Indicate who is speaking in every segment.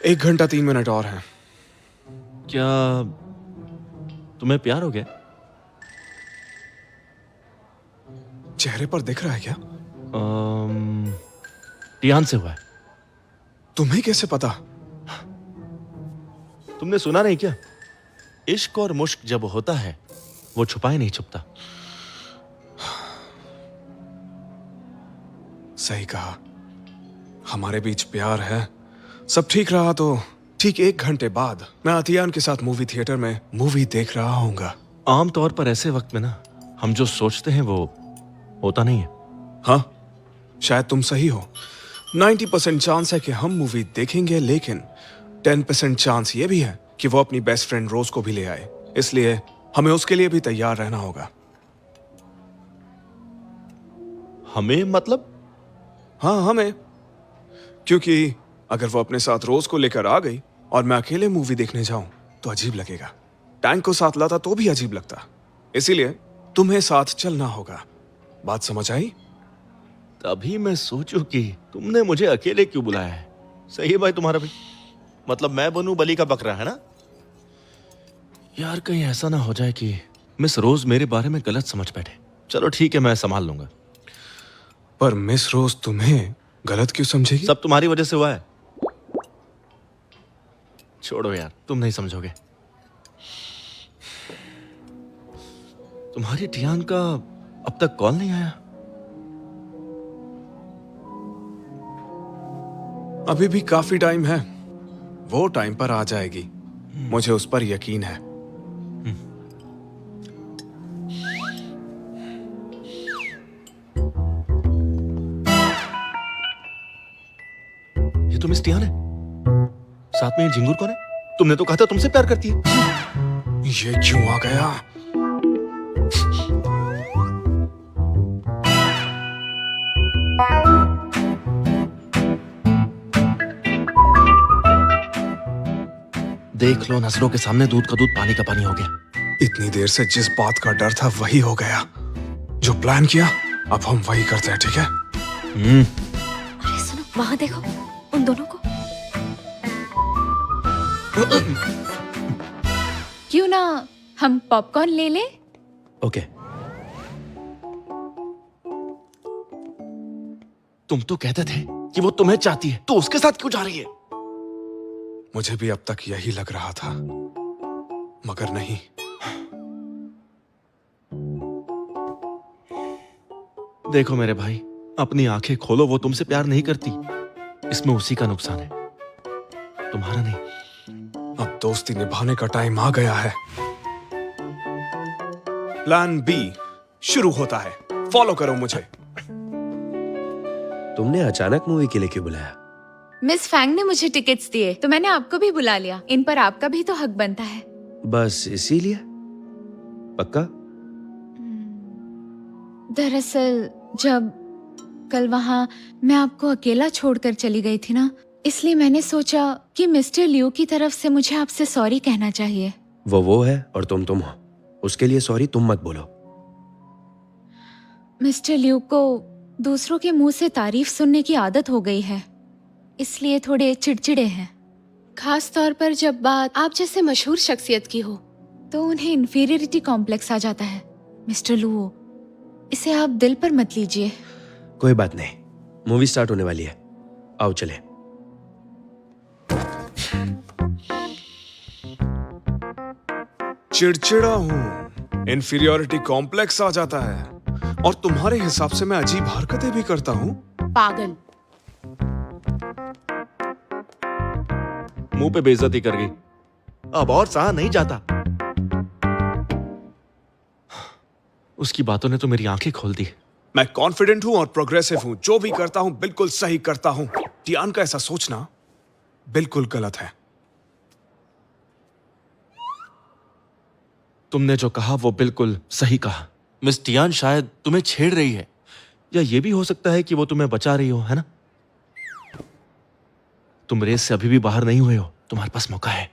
Speaker 1: 1 घंटा 3 मिनट और हैं।
Speaker 2: क्या तुम्हें प्यार हो गया?
Speaker 1: चेहरे पर दिख रहा है क्या?
Speaker 2: टियान से हुआ है।
Speaker 1: तुम्हें कैसे पता?
Speaker 2: तुमने सुना नहीं क्या? इश्क और मुश्क जब होता है वो छुपाए नहीं छुपता।
Speaker 1: सही कहा। हमारे बीच प्यार है। सब ठीक रहा तो ठीक 1 घंटे बाद मैं अतियान के साथ मूवी थिएटर में मूवी देख रहा हूँगा।
Speaker 2: आमतौर पर ऐसे वक्त में ना हम जो सोचते हैं वो होता नहीं है।
Speaker 1: हाँ, शायद तुम सही हो। 90% चांस है कि हम मूवी देखेंगे, लेकिन 10% चांस ये भी है कि वो अपनी बेस्ट फ्रेंड रोज को भी ले आए। इसलिए हमें उसके लिए भी तैयार रहना होगा।
Speaker 2: हमें मतलब?
Speaker 1: हाँ, हमें। क्योंकि अगर वो अपने साथ रोज को लेकर आ गई और मैं अकेले मूवी देखने जाऊं तो अजीब लगेगा। टैंक को साथ लाता तो भी अजीब लगता। इसीलिए तुम्हें साथ चलना होगा। बात समझ आई?
Speaker 2: तभी मैं सोचूं कि तुमने मुझे अकेले क्यों बुलाया है। सही है भाई तुम्हारा भी। मतलब मैं बनूं बलि का बकरा, है ना? यार कहीं ऐसा ना हो जाए कि मिस रोज मेरे बारे में गलत समझ बैठे। चलो ठीक है, मैं संभाल लूंगा।
Speaker 1: पर मिस रोज तुम्हें गलत क्यों समझेगी?
Speaker 2: सब तुम्हारी वजह से हुआ है। छोड़ो यार, तुम नहीं समझोगे। तुम्हारी टियान का अब तक कॉल नहीं आया?
Speaker 1: अभी भी काफी टाइम है। वो टाइम पर आ जाएगी। मुझे उस पर यकीन है।
Speaker 2: ये तो मिस टियान है। साथ में ये झिंगुर कौन है? तुमने तो कहा था तुमसे प्यार करती है।
Speaker 1: ये क्यों आ गया?
Speaker 2: देख लो, नजरों के सामने दूध का दूध पानी का पानी हो गया।
Speaker 1: इतनी देर से जिस बात का डर था वही हो गया। जो प्लान किया अब हम वही करते हैं, ठीक है?
Speaker 3: अरे सुनो, वहां देखो उन दोनों को।
Speaker 4: क्यों ना हम पॉपकॉर्न ले लें?
Speaker 2: ओके। तुम तो कहते थे कि वो तुम्हें चाहती है, तो उसके साथ क्यों जा रही है?
Speaker 1: मुझे भी अब तक यही लग रहा था, मगर नहीं।
Speaker 2: देखो मेरे भाई, अपनी आंखें खोलो। वो तुमसे प्यार नहीं करती। इसमें उसी का नुकसान है, तुम्हारा नहीं।
Speaker 1: अब दोस्ती निभाने का टाइम आ गया है। प्लान बी शुरू होता है। फॉलो करो मुझे।
Speaker 5: तुमने अचानक मूवी के लिए क्यों बुलाया?
Speaker 4: मिस फैंग ने मुझे टिकट्स दिए तो मैंने आपको भी बुला लिया। इन पर आपका भी तो हक बनता है।
Speaker 5: बस इसीलिए? पक्का?
Speaker 4: दरअसल जब कल वहाँ मैं आपको अकेला छोड़कर चली गई थी ना, इसलिए मैंने सोचा कि मिस्टर लियू की तरफ से मुझे आपसे सॉरी कहना चाहिए।
Speaker 5: वो है और तुम हो। उसके लिए सॉरी तुम मत बोलो।
Speaker 4: मिस्टर लियू को दूसरों के मुंह से तारीफ सुनने की आदत हो गई है, इसलिए थोड़े चिड़चिड़े हैं। खास तौर पर जब बात आप जैसे मशहूर शख्सियत की हो तो उन्हें इंफीरियरिटी कॉम्प्लेक्स आ जाता है। मिस्टर लू, इसे आप दिल पर मत लीजिए।
Speaker 5: कोई बात नहीं, मूवी स्टार्ट होने वाली है। आओ चले।
Speaker 1: चिड़चिड़ा हूँ, इंफीरियरिटी कॉम्प्लेक्स आ जाता है, और तुम्हारे हिसाब से मैं अजीब हरकतें भी करता हूँ।
Speaker 3: पागल।
Speaker 2: मुंह पे बेइज्जती कर गई। अब और सहा नहीं जाता। उसकी बातों ने तो मेरी आंखें खोल दी।
Speaker 1: मैं कॉन्फिडेंट हूं और प्रोग्रेसिव हूं। जो भी करता हूं बिल्कुल सही करता हूं। टियान का ऐसा सोचना बिल्कुल गलत है।
Speaker 2: तुमने जो कहा वो बिल्कुल सही कहा। मिस टियान शायद तुम्हें छेड़ रही है, या ये भी हो सकता है कि वो तुम्हें बचा रही हो, है ना? तुम रेस से अभी भी बाहर नहीं हुए हो। तुम्हारे पास मौका है।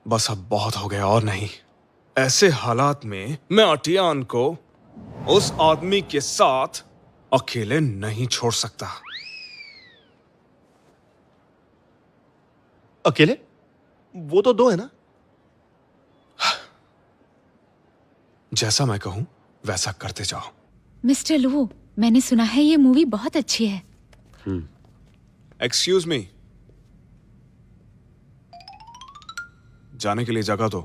Speaker 1: बस अब बहुत हो गया और नहीं। ऐसे हालात में मैं अटियान को उस आदमी के साथ अकेले नहीं छोड़ सकता।
Speaker 2: अकेले? वो तो 2 है ना?
Speaker 1: जैसा मैं कहूं वैसा करते जाओ।
Speaker 4: मिस्टर लू, मैंने सुना है ये मूवी बहुत अच्छी है।
Speaker 1: एक्सक्यूज मी, जाने के लिए जगह दो।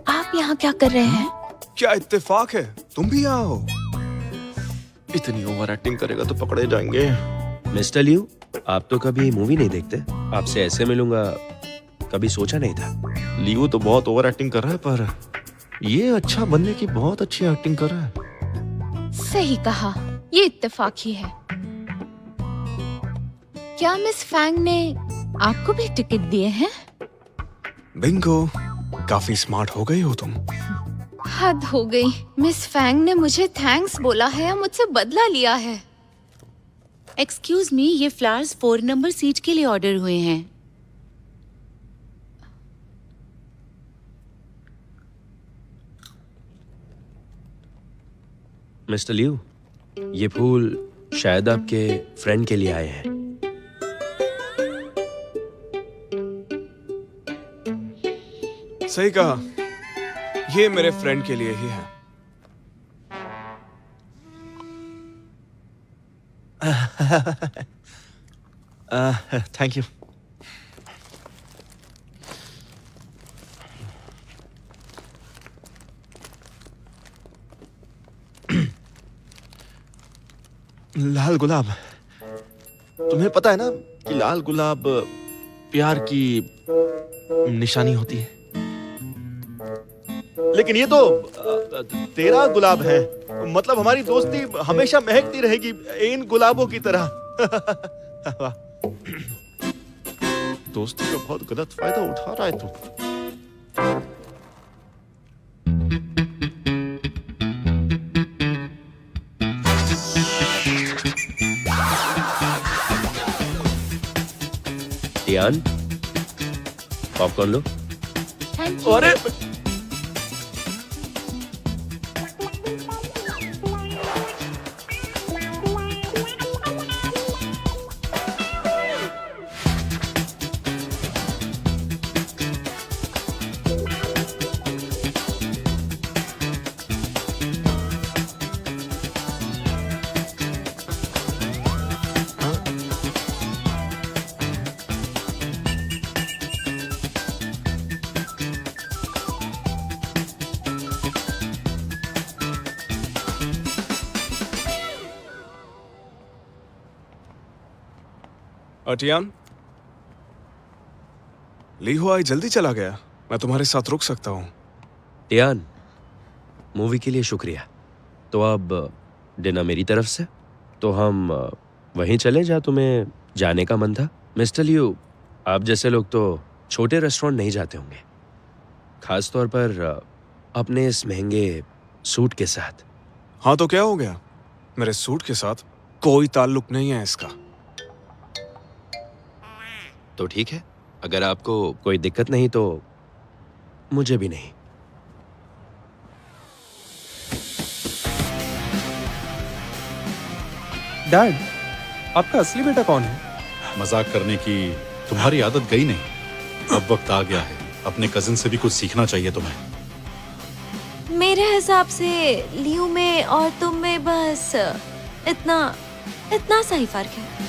Speaker 4: आप यहाँ क्या कर रहे हैं?
Speaker 1: क्या इत्तेफाक है, तुम भी यहाँ हो?
Speaker 2: इतनी ओवर एक्टिंग करेगा तो पकड़े जाएंगे।
Speaker 5: मिस्टर लियू, आप तो कभी मूवी नहीं देखते। आपसे ऐसे मिलूंगा कभी सोचा नहीं था।
Speaker 2: लियो तो बहुत ओवर एक्टिंग कर रहा है, पर ये अच्छा बनने की बहुत अच्छी एक्टिंग कर रहा है।
Speaker 4: सही कहा, ये इत्तेफाक ही है। क्या मिस फैंग ने आपको भी टिकट दिए हैं?
Speaker 1: बिंगो, काफी स्मार्ट हो गई हो तुम।
Speaker 4: हद हो गई। मिस फैंग ने मुझे थैंक्स बोला है या मुझसे बदला लिया है?
Speaker 6: एक्सक्यूज मी, ये फ्लावर्स 4 नंबर सीट के लिए ऑर्डर हुए हैं।
Speaker 5: मिस्टर लियू, ये फूल शायद आपके फ्रेंड के लिए आए हैं।
Speaker 1: सही कहा, ये मेरे फ्रेंड के लिए ही है।
Speaker 2: Thank you. लाल गुलाब, तुम्हें पता है ना कि लाल गुलाब प्यार की निशानी होती है, लेकिन ये तो तेरा गुलाब है। मतलब हमारी दोस्ती हमेशा महकती रहेगी इन गुलाबों की तरह। दोस्ती का बहुत गलत फायदा उठा रहा है तू।
Speaker 5: Tian, popcorn low.
Speaker 4: Thank you.
Speaker 2: अरे
Speaker 1: अटियान, लीहो आई जल्दी चला गया। मैं तुम्हारे साथ रुक सकता हूँ।
Speaker 5: टियान, मूवी के लिए शुक्रिया। तो अब डिनर मेरी तरफ से। तो हम वहीं चले जहाँ तुम्हें जाने का मन था। मिस्टर लियू, आप जैसे लोग तो छोटे रेस्टोरेंट नहीं जाते होंगे, खास तौर पर अपने इस महंगे सूट के साथ।
Speaker 1: हाँ तो क्या हो गया? मेरे सूट के साथ कोई ताल्लुक नहीं है इसका।
Speaker 5: तो ठीक है, अगर आपको कोई दिक्कत नहीं तो मुझे भी नहीं।
Speaker 7: डैड, आपका असली बेटा कौन है?
Speaker 8: मजाक करने की तुम्हारी आदत गई नहीं। अब वक्त आ गया है, अपने कजिन से भी कुछ सीखना चाहिए तुम्हें।
Speaker 3: मेरे हिसाब से लियू में और तुम में बस इतना इतना सा ही फर्क है।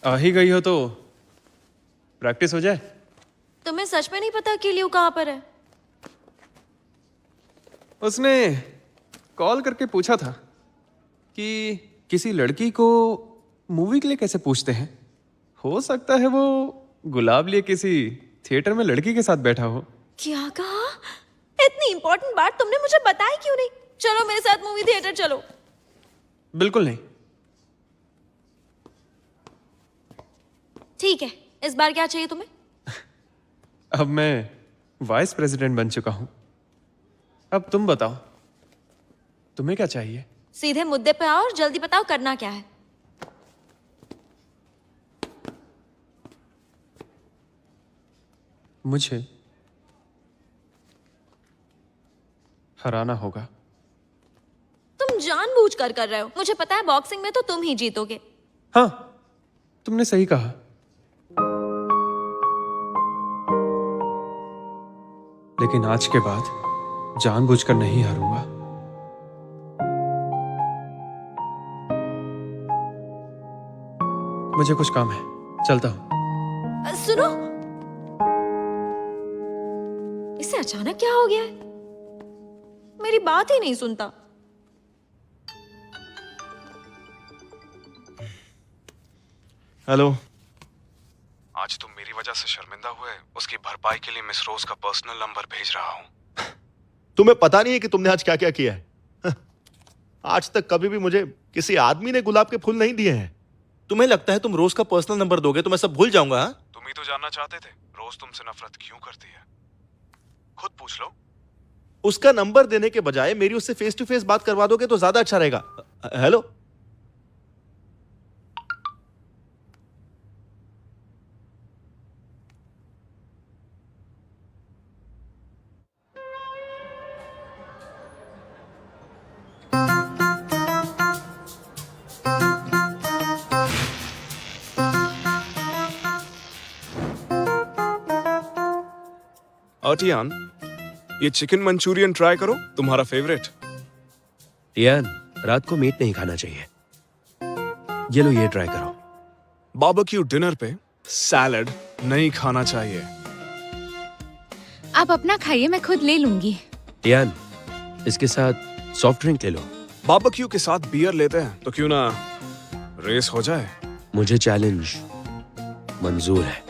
Speaker 7: आ ही गई हो तो प्रैक्टिस हो जाए।
Speaker 3: तुम्हें सच में नहीं पता कि लियू कहाँ पर है?
Speaker 7: उसने कॉल करके पूछा था कि किसी लड़की को मूवी के लिए कैसे पूछते हैं। हो सकता है वो गुलाब लिए किसी थिएटर में लड़की के साथ बैठा हो।
Speaker 3: क्या कहा? इतनी इंपॉर्टेंट बात तुमने मुझे बताई क्यों नहीं? चलो मेरे साथ मूवी थिएटर चलो।
Speaker 7: बिल्कुल नहीं।
Speaker 3: ठीक है, इस बार क्या चाहिए तुम्हें?
Speaker 7: अब मैं वाइस प्रेसिडेंट बन चुका हूं। अब तुम बताओ, तुम्हें क्या चाहिए?
Speaker 3: सीधे मुद्दे पे आओ और जल्दी बताओ करना क्या है।
Speaker 7: मुझे हराना होगा।
Speaker 3: तुम जानबूझकर कर रहे हो, मुझे पता है बॉक्सिंग में तो तुम ही जीतोगे।
Speaker 7: हाँ, तुमने सही कहा। लेकिन आज के बाद जानबूझकर नहीं हारूंगा। मुझे कुछ काम है, चलता हूं।
Speaker 3: सुनो, इसे अचानक क्या हो गया है? मेरी बात ही नहीं सुनता।
Speaker 2: हेलो।
Speaker 1: आज तुम मेरी वजह से शर्मिंदा हुए, उसकी भरपाई के लिए मिस रोज का पर्सनल नंबर भेज रहा हूं।
Speaker 2: तुम्हें पता नहीं है कि तुमने आज क्या क्या किया है? आज तक कभी भी मुझे किसी आदमी ने गुलाब के फूल नहीं दिए हैं। तुम्हें लगता है तुम रोज का पर्सनल नंबर दोगे तो मैं सब भूल जाऊंगा? हाँ?
Speaker 1: तुम ही तो जानना चाहते थे रोज तुमसे नफरत क्यों करती है। खुद पूछ लो।
Speaker 2: उसका नंबर देने के बजाय मेरी उससे फेस टू फेस बात करवा दोगे तो ज्यादा अच्छा रहेगा। हेलो।
Speaker 1: अर्टियान, ये चिकन मंचूरियन ट्राई करो, तुम्हारा फेवरेट।
Speaker 5: टियान, रात को मीट नहीं खाना चाहिए। ये लो, ये ट्राई करो।
Speaker 1: बारबेक्यू डिनर पे सैलड नहीं खाना चाहिए।
Speaker 4: आप अपना खाइए, मैं खुद ले लूंगी।
Speaker 5: टियान, इसके साथ सॉफ्ट ड्रिंक ले लो।
Speaker 1: बारबेक्यू के साथ बियर लेते हैं तो क्यों ना रेस हो जाए।
Speaker 5: मुझे चैलेंज मंजूर है।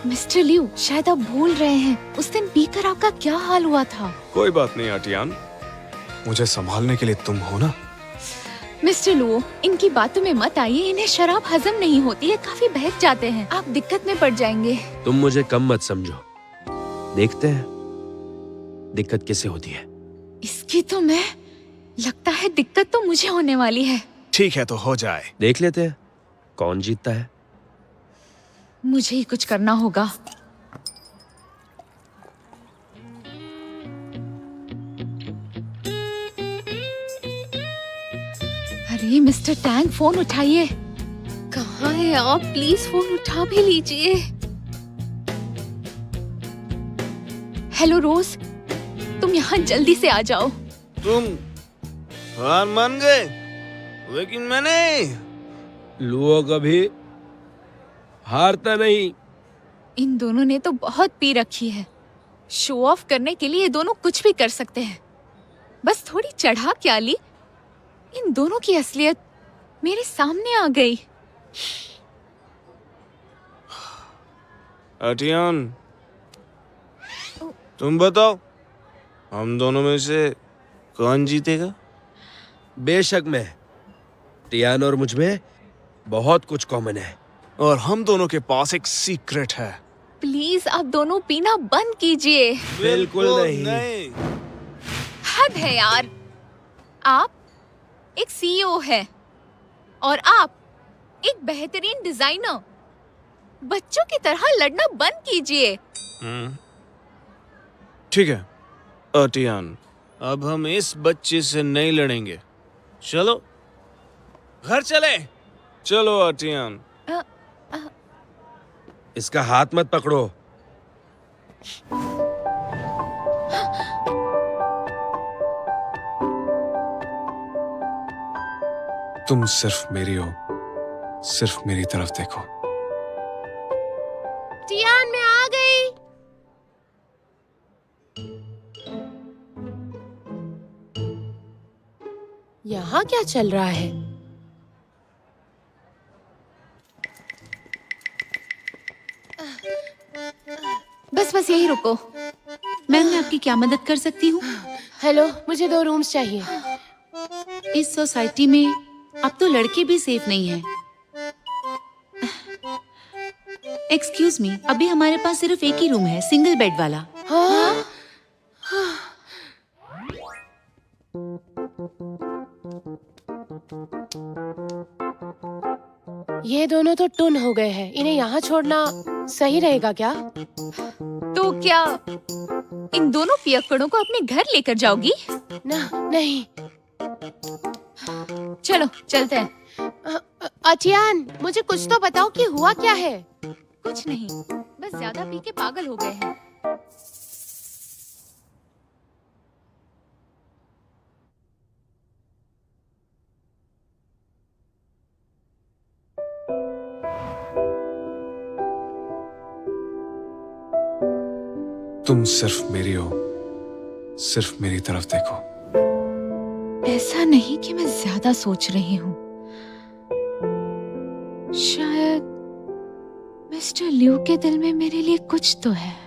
Speaker 4: मिस्टर लिू, शायद आप भूल रहे हैं उस दिन पीकर आपका क्या हाल हुआ था।
Speaker 1: कोई बात नहीं अर्टियान, मुझे संभालने के लिए तुम हो ना।
Speaker 4: मिस्टर लुओ, इनकी बातों में मत आइए, इन्हें शराब हजम नहीं होती है, काफी बहक जाते हैं, आप दिक्कत में पड़ जाएंगे।
Speaker 5: तुम मुझे कम मत समझो, देखते हैं दिक्कत कैसे होती है।
Speaker 4: इसकी तो मैं लगता है दिक्कत तो मुझे होने वाली है।
Speaker 1: ठीक है तो हो जाए।
Speaker 5: देख लेते हैं कौन जीतता है।
Speaker 4: मुझे ही कुछ करना होगा। अरे मिस्टर टैंग, फोन उठाइए। कहाँ है आप? प्लीज फोन उठा भी लीजिए। हेलो रोज, तुम यहाँ जल्दी से आ जाओ।
Speaker 1: तुम हार मान गए, लेकिन मैंने
Speaker 5: लुओ कभी हारता नहीं।
Speaker 4: इन दोनों ने तो बहुत पी रखी है। शो ऑफ करने के लिए ये दोनों कुछ भी कर सकते हैं। बस थोड़ी चढ़ा क्या ली, इन दोनों की असलियत मेरे सामने आ गई।
Speaker 1: अर्टियान, तुम बताओ, हम दोनों में से कौन जीतेगा?
Speaker 5: बेशक मैं। टियान और मुझ में बहुत कुछ कॉमन है।
Speaker 1: और हम दोनों के पास एक सीक्रेट है।
Speaker 4: प्लीज आप दोनों पीना बंद कीजिए।
Speaker 5: बिल्कुल नहीं।
Speaker 4: हद है यार। आप एक सीईओ है और आप एक बेहतरीन डिजाइनर। बच्चों की तरह लड़ना बंद कीजिए।
Speaker 1: ठीक है अर्टियान, अब हम इस बच्चे से नहीं लड़ेंगे। चलो घर चले। चलो अर्टियान।
Speaker 5: इसका हाथ मत पकड़ो।
Speaker 1: तुम सिर्फ मेरी हो, सिर्फ मेरी तरफ देखो।
Speaker 4: टियान, मैं आ गई।
Speaker 6: यहाँ क्या चल रहा है?
Speaker 4: बस यही रुको।
Speaker 6: मैम, मैं आपकी क्या मदद कर सकती हूँ?
Speaker 4: हेलो, मुझे 2 रूम्स चाहिए।
Speaker 6: इस सोसाइटी में अब तो लड़के भी सेफ नहीं हैं। एक्सक्यूज मी, अभी हमारे पास सिर्फ एक ही रूम है, सिंगल बेड वाला।
Speaker 4: हाँ? ये दोनों तो टुन हो गए हैं। इन्हें यहाँ छोड़ना सही रहेगा क्या?
Speaker 3: तो क्या इन दोनों पियक्कड़ों को अपने घर लेकर जाओगी?
Speaker 4: ना, नहीं।
Speaker 3: चलो चलते हैं।
Speaker 4: अटियान, मुझे कुछ तो बताओ कि हुआ क्या है?
Speaker 3: कुछ नहीं, बस ज्यादा पी के पागल हो गए हैं।
Speaker 1: तुम सिर्फ मेरी हो, सिर्फ मेरी तरफ देखो।
Speaker 3: ऐसा नहीं कि मैं ज्यादा सोच रही हूँ। शायद मिस्टर लिू के दिल में मेरे लिए कुछ तो है।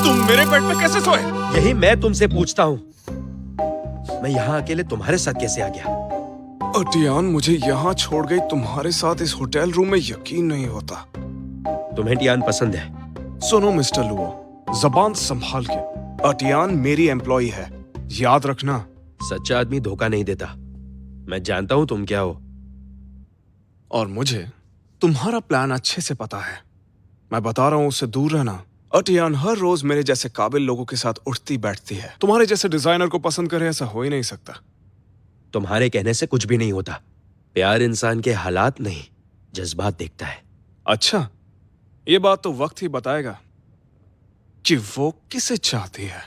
Speaker 1: तुम मेरे बेड पे कैसे सोए?
Speaker 5: यही मैं तुमसे पूछता हूँ। मैं यहाँ अकेले तुम्हारे साथ कैसे आ गया?
Speaker 1: अटियान, मुझे यहाँ छोड़ गई तुम्हारे साथ इस होटल रूम में यकीन नहीं होता।
Speaker 5: तुम्हें टियान पसंद है?
Speaker 1: सुनो मिस्टर लुओ, जबान संभाल के। अटियान मेरी एम्प्लॉई है, याद रखना।
Speaker 5: सच्चा आदमी धोखा नहीं देता। मैं जानता हूँ तुम क्या हो।
Speaker 1: और मुझे तुम्हारा प्लान अच्छे से पता है। मैं बता रहा हूँ, उससे दूर रहना। अटियान हर रोज मेरे जैसे काबिल लोगों के साथ उठती बैठती है। तुम्हारे जैसे डिजाइनर को पसंद करे ऐसा हो ही नहीं सकता।
Speaker 5: तुम्हारे कहने से कुछ भी नहीं होता। प्यार इंसान के हालात नहीं, जज्बात देखता है।
Speaker 1: अच्छा, ये बात तो वक्त ही बताएगा कि वो किसे चाहती है।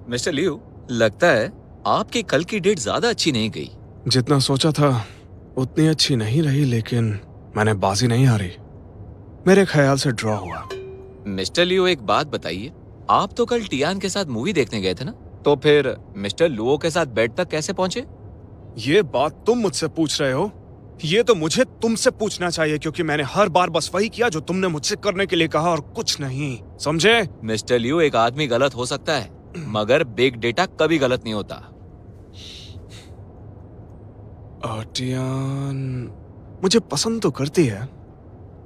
Speaker 9: मिस्टर लिू, लगता है आपकी कल की डेट ज्यादा अच्छी नहीं गई।
Speaker 1: जितना सोचा था उतनी अच्छी नहीं रही, लेकिन मैंने बाजी नहीं हारी। मेरे ख्याल से ड्रॉ हुआ।
Speaker 9: मिस्टर लियो, एक बात बताइए, आप तो कल टियान के साथ मूवी देखने गए थे ना? तो फिर मिस्टर लुओ के साथ बेड तक कैसे पहुंचे?
Speaker 1: ये बात तुम मुझसे पूछ रहे हो? ये तो मुझे तुमसे पूछना चाहिए, क्योंकि मैंने हर बार बस वही किया जो तुमने मुझसे करने के लिए कहा और कुछ नहीं, समझे?
Speaker 9: मिस्टर लियो, एक आदमी गलत हो सकता है, मगर बिग डेटा कभी गलत नहीं होता।
Speaker 1: अटियान मुझे पसंद तो करती है,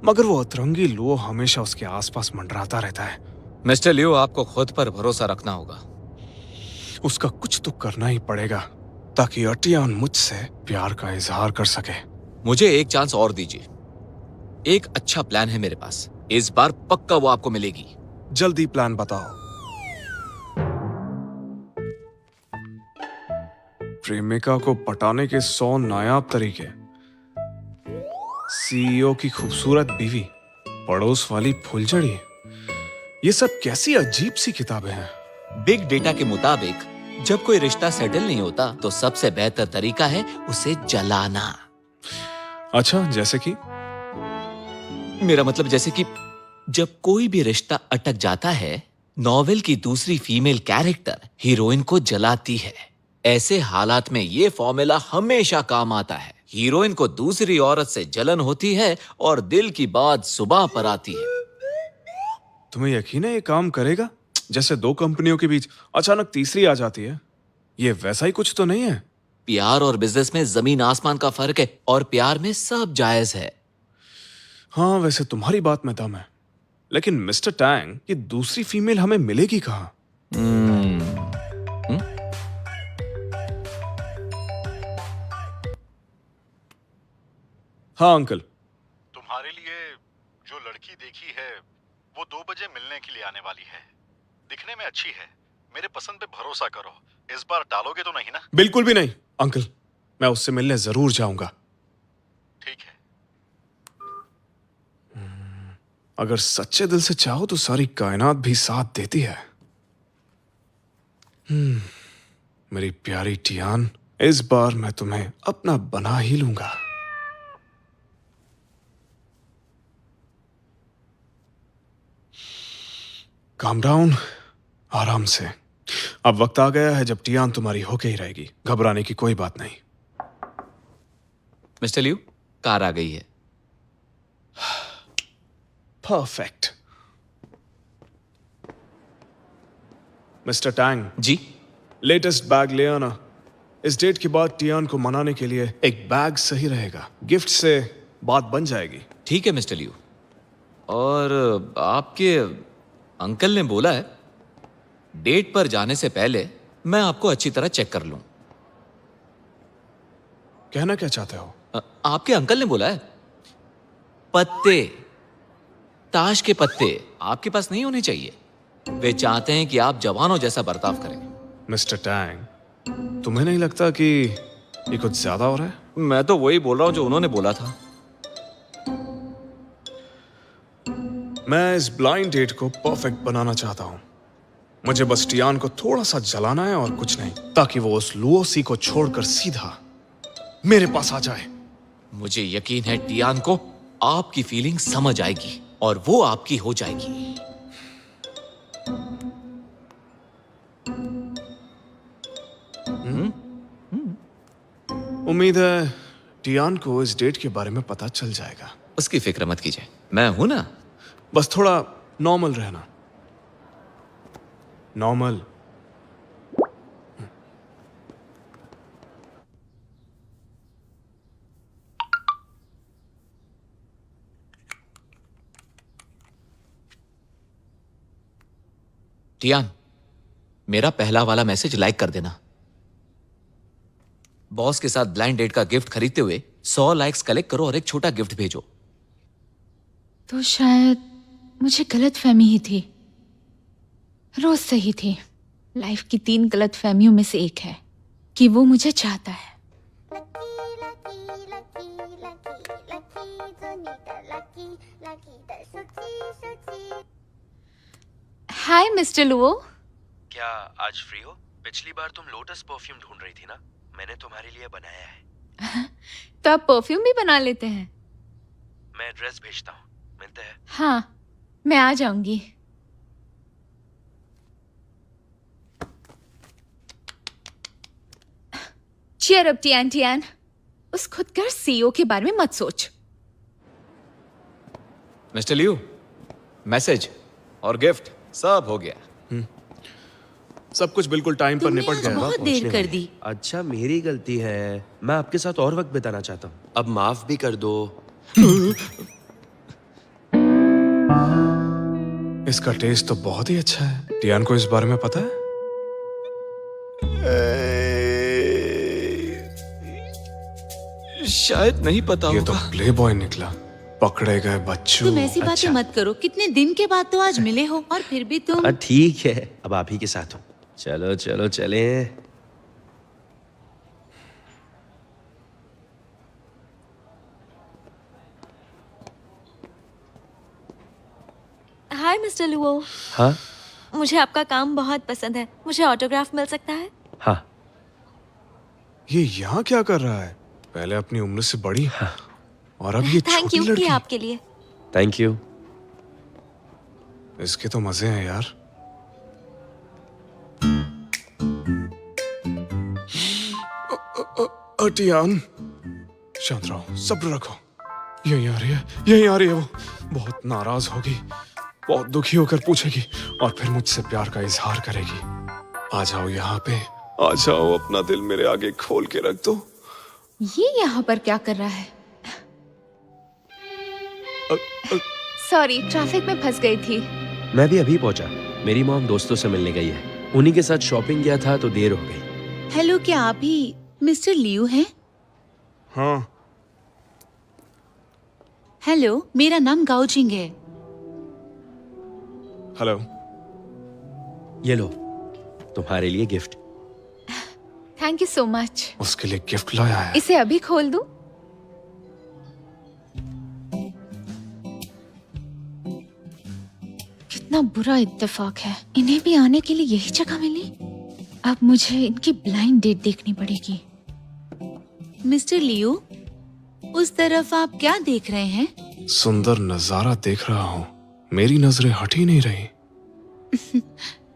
Speaker 1: मगर वो अतरंगी लुओ हमेशा उसके आसपास मंडराता रहता है।
Speaker 9: मिस्टर लियो, आपको खुद पर भरोसा रखना होगा।
Speaker 1: उसका कुछ तो करना ही पड़ेगा ताकि अटियान मुझसे प्यार का इजहार कर सके।
Speaker 9: मुझे एक चांस और दीजिए। एक अच्छा प्लान है मेरे पास, इस बार पक्का वो आपको मिलेगी।
Speaker 1: जल्दी प्लान बताओ। प्रेमिका को पटाने के 100 नायाब तरीके, सीईओ की खूबसूरत बीवी, पड़ोस वाली फुलझड़ी, ये सब कैसी अजीब सी किताबें हैं।
Speaker 9: बिग डेटा के मुताबिक जब कोई रिश्ता सेटल नहीं होता तो सबसे बेहतर तरीका है उसे जलाना।
Speaker 1: अच्छा, जैसे कि?
Speaker 9: मेरा मतलब जैसे कि जब कोई भी रिश्ता अटक जाता है, नॉवेल की दूसरी फीमेल कैरेक्टर हीरोइन को जलाती है। ऐसे हालात में ये फॉर्मूला हमेशा काम आता है। हीरोइन को दूसरी औरत से जलन होती है और दिल की बात सुबह पर आती है।
Speaker 1: तुम्हें यकीन है ये काम करेगा? जैसे दो कंपनियों के बीच अचानक तीसरी आ जाती है। ये वैसा ही कुछ तो नहीं है?
Speaker 9: प्यार और बिजनेस में जमीन आसमान का फर्क है, और प्यार में सब जायज है।
Speaker 1: हाँ, वैसे तुम्हारी बात में दम है, लेकिन मिस्टर टैंग, ये दूसरी फीमेल हमें मिलेगी कहाँ? हाँ अंकल।
Speaker 8: तुम्हारे लिए जो लड़की देखी है वो 2 बजे मिलने के लिए आने वाली है। दिखने में अच्छी है, मेरे पसंद पे भरोसा करो। इस बार डालोगे तो नहीं ना?
Speaker 1: बिल्कुल भी नहीं अंकल, मैं उससे मिलने जरूर जाऊंगा।
Speaker 8: ठीक है।
Speaker 1: अगर सच्चे दिल से चाहो तो सारी कायनात भी साथ देती है। मेरी प्यारी टियान, इस बार मैं तुम्हें अपना बना ही लूंगा। काम डाउन, आराम से। अब वक्त आ गया है जब टियान तुम्हारी होके ही रहेगी, घबराने की कोई बात नहीं।
Speaker 9: मिस्टर लियू, कार आ गई है।
Speaker 1: परफेक्ट। मिस्टर टैंग,
Speaker 9: जी।
Speaker 1: लेटेस्ट बैग ले आना। इस डेट के बाद टियान को मनाने के लिए एक बैग सही रहेगा। गिफ्ट से बात बन जाएगी।
Speaker 9: ठीक है मिस्टर लियू। और आपके अंकल ने बोला है डेट पर जाने से पहले मैं आपको अच्छी तरह चेक कर लूं।
Speaker 1: कहना क्या चाहते हो?
Speaker 9: आपके अंकल ने बोला है पत्ते, ताश के पत्ते आपके पास नहीं होने चाहिए। वे चाहते हैं कि आप जवानों जैसा बर्ताव करें।
Speaker 1: मिस्टर टैंग, तुम्हें नहीं लगता कि ये कुछ ज्यादा हो रहा है?
Speaker 9: मैं तो वही बोल रहा हूं जो उन्होंने बोला था।
Speaker 1: मैं इस ब्लाइंड डेट को परफेक्ट बनाना चाहता हूं। मुझे बस टियान को थोड़ा सा जलाना है और कुछ नहीं, ताकि वो उस लुओसी को छोड़कर सीधा मेरे पास आ जाए।
Speaker 9: मुझे यकीन है टियान को आपकी फीलिंग समझ आएगी और वो आपकी हो जाएगी।
Speaker 1: उम्मीद है टियान को इस डेट के बारे में पता चल जाएगा।
Speaker 9: उसकी फिक्र मत कीजिए, मैं हूं ना।
Speaker 1: बस थोड़ा नॉर्मल रहना। नॉर्मल।
Speaker 9: टियान, मेरा पहला वाला मैसेज लाइक कर देना। बॉस के साथ ब्लाइंड डेट का गिफ्ट खरीदते हुए 100 लाइक्स कलेक्ट करो और एक छोटा गिफ्ट भेजो।
Speaker 4: तो शायद मुझे गलत फहमी ही थी। रोज सही थी। लाइफ की 3 गलत फहमियों में से एक है कि वो मुझे चाहता है। हाय मिस्टर लुओ।
Speaker 5: क्या आज फ्री हो? पिछली बार तुम लोटस परफ्यूम ढूंढ रही थी ना, मैंने तुम्हारे लिए बनाया है।
Speaker 4: तो आप परफ्यूम भी बना लेते हैं?
Speaker 5: मैं एड्रेस भेजता हूँ, मिलते हैं।
Speaker 4: हाँ, मैं आ जाऊंगी। Cheer up Tian. टियान, उस खुदगर सीईओ के बारे में मत सोच।
Speaker 9: मिस्टर लियू, मैसेज और गिफ्ट सब हो गया।
Speaker 1: सब कुछ बिल्कुल टाइम पर निपट गया।
Speaker 6: बहुत देर कर दी।
Speaker 5: अच्छा, मेरी गलती है। मैं आपके साथ और वक्त बिताना चाहता हूँ, अब माफ भी कर दो।
Speaker 1: इसका टेस्ट तो बहुत ही अच्छा है। टियान को इस बारे में पता है?
Speaker 9: शायद नहीं पता
Speaker 1: ये तो
Speaker 9: होगा।
Speaker 1: प्ले बॉय निकला। पकड़े गए बच्चों।
Speaker 6: तुम ऐसी बातें
Speaker 5: अच्छा।
Speaker 6: मत करो। कितने दिन के बाद तो आज मिले हो और फिर भी तुम।
Speaker 5: ठीक है, अब आप ही के साथ हूँ। चलो चलो चले।
Speaker 3: हाय मिस्टर लुओ।
Speaker 5: हाँ
Speaker 3: मुझे आपका काम बहुत पसंद है। मुझे ऑटोग्राफ मिल सकता है?
Speaker 5: हाँ।
Speaker 1: ये यहाँ क्या कर रहा है? पहले अपनी उम्र से बड़ी
Speaker 5: हाँ।
Speaker 1: और अब ये
Speaker 3: थैंक
Speaker 1: छोटी
Speaker 3: यू,
Speaker 1: लड़की।
Speaker 3: ये आपके लिए।
Speaker 5: Thank you.
Speaker 1: इसके तो मजे हैं यार। टियान, शांत रहो, सब्र रखो। यहीं आ रही है, यहीं आ रही है वो। बहुत नाराज होगी, बहुत दुखी होकर पूछेगी और फिर मुझसे प्यार का इजहार करेगी। आ जाओ यहाँ पे, आ जाओ, अपना दिल मेरे आगे खोल के रख दो।
Speaker 4: ये यहाँ पर क्या कर रहा है? सॉरी, ट्रैफिक में फंस गई थी।
Speaker 5: मैं भी अभी पहुंचा। मेरी मॉम दोस्तों से मिलने गई है, उन्हीं के साथ शॉपिंग किया था तो देर हो गई।
Speaker 6: हेलो, क्या आप ही मिस्टर लियू हैं?
Speaker 1: हाँ।
Speaker 6: हेलो, मेरा नाम गाओजिंग है।
Speaker 1: हेलो।
Speaker 5: ये लो, तुम्हारे लिए gift.
Speaker 4: Thank you so much.
Speaker 1: उसके लिए गिफ्ट लाया है।
Speaker 4: इसे अभी खोल दूं? कितना बुरा इत्तेफाक है, इन्हें भी आने के लिए यही जगह मिली। अब मुझे इनकी ब्लाइंड डेट देखनी पड़ेगी।
Speaker 6: मिस्टर लियू, उस तरफ आप क्या देख रहे हैं?
Speaker 1: सुंदर नजारा देख रहा हूँ, मेरी नजरें हट ही नहीं रही।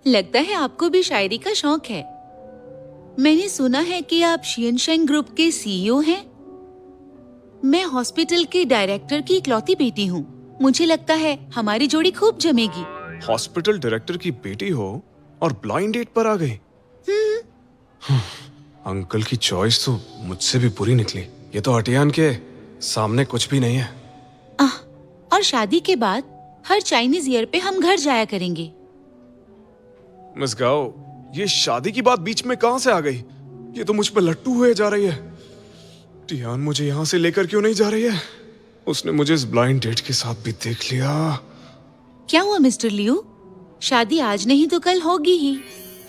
Speaker 6: लगता है आपको भी शायरी का शौक है। मैंने सुना है कि आप शियनशेंग ग्रुप के सीईओ हैं। मैं हॉस्पिटल के डायरेक्टर की इकलौती बेटी हूँ। मुझे लगता है हमारी जोड़ी खूब जमेगी।
Speaker 1: हॉस्पिटल डायरेक्टर की बेटी हो और ब्लाइंड डेट पर आ गई। अंकल की चॉइस तो मुझसे भी बुरी निकली। ये तो अटियान के सामने कुछ भी नहीं है।
Speaker 6: और शादी के बाद हर चाइनीज ईयर पे हम घर जाया करेंगे।
Speaker 1: मिस गाओ, ये शादी की बात बीच में कहां से आ गई? ये तो मुझ पे लट्टू हुए जा रही है। टियान मुझे यहाँ से लेकर क्यों नहीं जा रही है? उसने मुझे इस ब्लाइंड डेट के साथ भी देख लिया।
Speaker 6: क्या हुआ मिस्टर लियू? शादी आज नहीं तो कल होगी ही,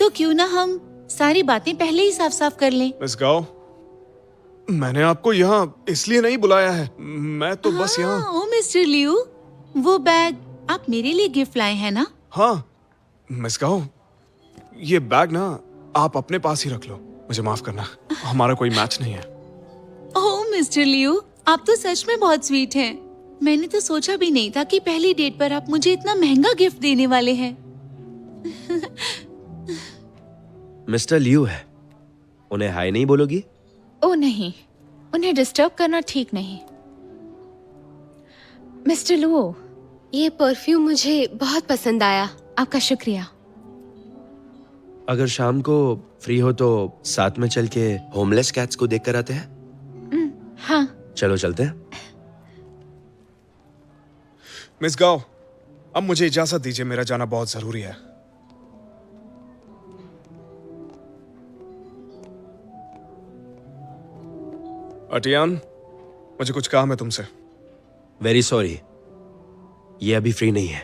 Speaker 6: तो क्यों ना हम सारी बातें पहले ही साफ साफ कर लें।
Speaker 1: मिस गाओ, मैंने आपको यहाँ इसलिए नहीं बुलाया है। मैं तो बस यहाँ।
Speaker 6: ओ मिस्टर लियू, वो बैग आप मेरे लिए गिफ्ट लाए हैं ना?
Speaker 1: हाँ मिस गाओ, ये बैग ना आप अपने पास ही रख लो। मुझे माफ करना, हमारा कोई मैच नहीं है।
Speaker 6: ओह मिस्टर लियू, आप तो सच में बहुत स्वीट हैं। मैंने तो सोचा भी नहीं था कि पहली डेट पर आप मुझे इतना महंगा गिफ्ट देने वाले हैं।
Speaker 5: मिस्टर लियू है, उन्हें हाय नहीं बोलोगी?
Speaker 4: ओ नहीं, उन्हें डिस्टर्ब करना ठीक नहीं। मिस्टर लुओ, ये परफ्यूम मुझे बहुत पसंद आया। आपका शुक्रिया।
Speaker 5: अगर शाम को फ्री हो तो साथ में चल के होमलेस कैट्स को देख कर आते हैं।
Speaker 4: हाँ,
Speaker 5: चलो चलते हैं।
Speaker 1: मिस गाओ, अब मुझे इजाजत दीजिए, मेरा जाना बहुत जरूरी है। अटियान, मुझे कुछ काम है तुमसे।
Speaker 5: वेरी सॉरी, ये अभी फ्री नहीं है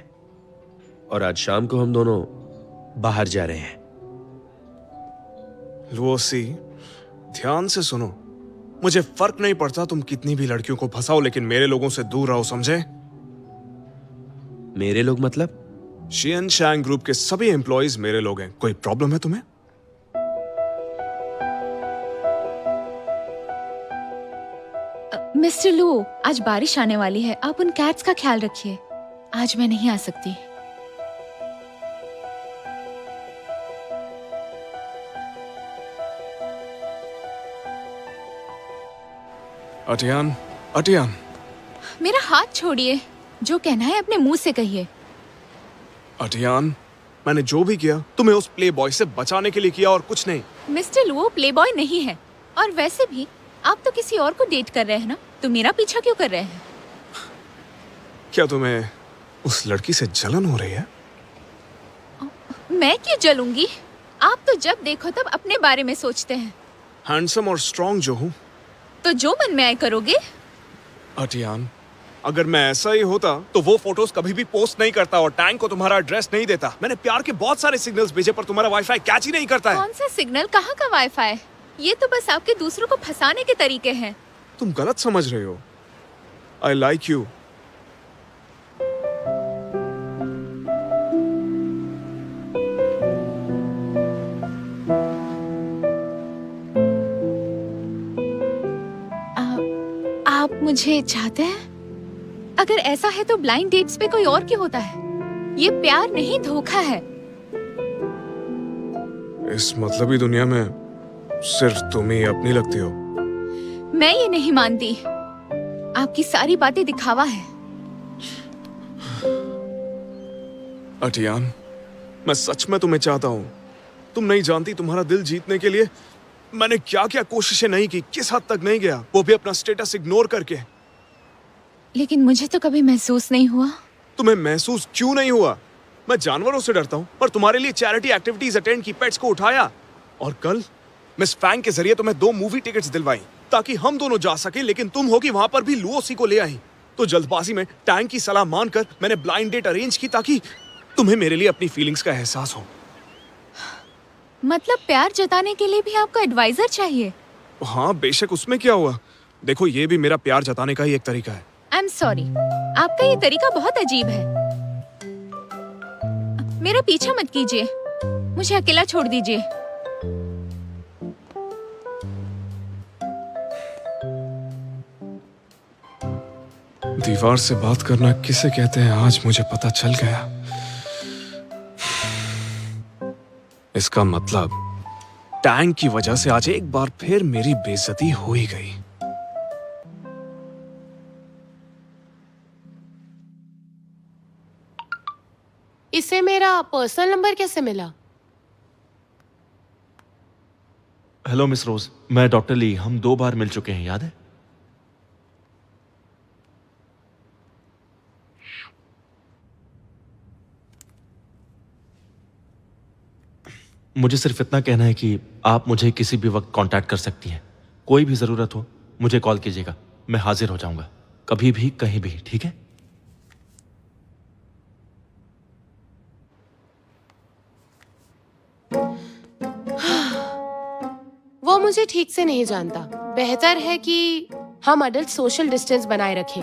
Speaker 5: और आज शाम को हम दोनों बाहर जा रहे हैं।
Speaker 1: लुओसी, ध्यान से सुनो। मुझे फर्क नहीं पड़ता तुम कितनी भी लड़कियों को फंसाओ, लेकिन मेरे लोगों से दूर रहो, समझे?
Speaker 5: मेरे लोग मतलब?
Speaker 1: शियन शैंग ग्रुप के सभी एम्प्लॉइज मेरे लोग हैं। कोई प्रॉब्लम है तुम्हें?
Speaker 4: मिस्टर लू, आज बारिश आने वाली है। आप उन कैट्स का ख्याल रखिए। आज मैं नहीं आ सकती।
Speaker 1: अटियान, अटियान,
Speaker 4: मेरा हाथ छोड़िए। जो कहना है अपने मुंह से कहिए।
Speaker 1: अटियान, मैंने जो भी किया तुम्हें उस प्ले बॉय से बचाने के लिए किया और कुछ नहीं।
Speaker 4: मिस्टर लू प्लेबॉय नहीं है, और वैसे भी आप तो किसी और को डेट कर रहे हैं ना, तो मेरा पीछा क्यों कर रहे हैं?
Speaker 1: क्या तुम्हें उस लड़की से जलन हो रही है?
Speaker 4: मैं क्यों जलूंगी? आप तो जब देखो तब अपने बारे में सोचते हैं।
Speaker 1: हैंडसम और स्ट्रॉन्ग जो हूँ।
Speaker 4: तो जो मन में आए करोगे।
Speaker 1: अटियान, अगर मैं ऐसा ही होता तो वो फोटोज कभी भी पोस्ट नहीं करता और टैंक को तुम्हारा एड्रेस नहीं देता। मैंने प्यार के बहुत सारे सिग्नल्स भेजे पर तुम्हारा वाईफाई कैच ही नहीं करता है।
Speaker 4: कौन सा सिग्नल, कहाँ का वाईफाई? ये तो बस आपके दूसरों को फंसाने के तरीके हैं।
Speaker 1: तुम गलत समझ रहे हो। I like you.
Speaker 4: आप मुझे चाहते हैं? अगर ऐसा है तो ब्लाइंड डेट्स पे कोई और क्यों होता है? ये प्यार नहीं, धोखा है।
Speaker 1: इस मतलबी दुनिया में सिर्फ तुम ही अपनी लगती हो।
Speaker 4: मैं ये नहीं मानती। आपकी सारी बातें दिखावा है।
Speaker 1: अटियान, मैं सच में तुम्हें चाहता हूँ। तुम नहीं जानती तुम्हारा दिल जीतने के लिए मैंने क्या क्या कोशिशें नहीं की, किस हद तक नहीं गया, वो भी अपना स्टेटस इग्नोर करके।
Speaker 4: लेकिन मुझे तो कभी महसूस नहीं हुआ।
Speaker 1: तुम्हें महसूस क्यों नहीं हुआ? मैं जानवरों से डरता हूँ, पर तुम्हारे लिए चैरिटी एक्टिविटीज अटेंड की, पेट्स को उठाया, और कल मिस फैंग के जरिए तुम्हें 2 मूवी टिकट्स दिलवाई ताकि हम दोनों जा सके। लेकिन तुम होगी वहां पर भी लुओसी को ले आई। तो जल्दबाजी में टैंक की सलाह मानकर मैंने ब्लाइंड डेट अरेंज की ताकि तुम्हें मेरे लिए अपनी फीलिंग्स का एहसास हो।
Speaker 4: मतलब प्यार जताने के लिए भी आपको एडवाइजर चाहिए?
Speaker 1: हाँ बेशक, उसमें क्या हुआ। देखो, ये भी मेरा प्यार जताने का ही एक तरीका है।
Speaker 4: आई एम सॉरी, आपका ये तरीका बहुत अजीब है। मेरा पीछा मत कीजिए, मुझे अकेला छोड़ दीजिए।
Speaker 1: दीवार से बात करना किसे कहते हैं आज मुझे पता चल गया। इसका मतलब टैंक की वजह से आज एक बार फिर मेरी बेइज्जती हो ही गई।
Speaker 10: इसे मेरा पर्सनल नंबर कैसे मिला?
Speaker 2: हेलो मिस रोज, मैं डॉक्टर ली, हम 2 बार मिल चुके हैं, याद है? मुझे सिर्फ इतना कहना है कि आप मुझे किसी भी वक्त कांटेक्ट कर सकती हैं। कोई भी जरूरत हो मुझे कॉल कीजिएगा, मैं हाजिर हो जाऊंगा कभी भी कहीं भी, ठीक है?
Speaker 10: वो मुझे ठीक से नहीं जानता। बेहतर है कि हम अडल्ट सोशल डिस्टेंस बनाए रखें।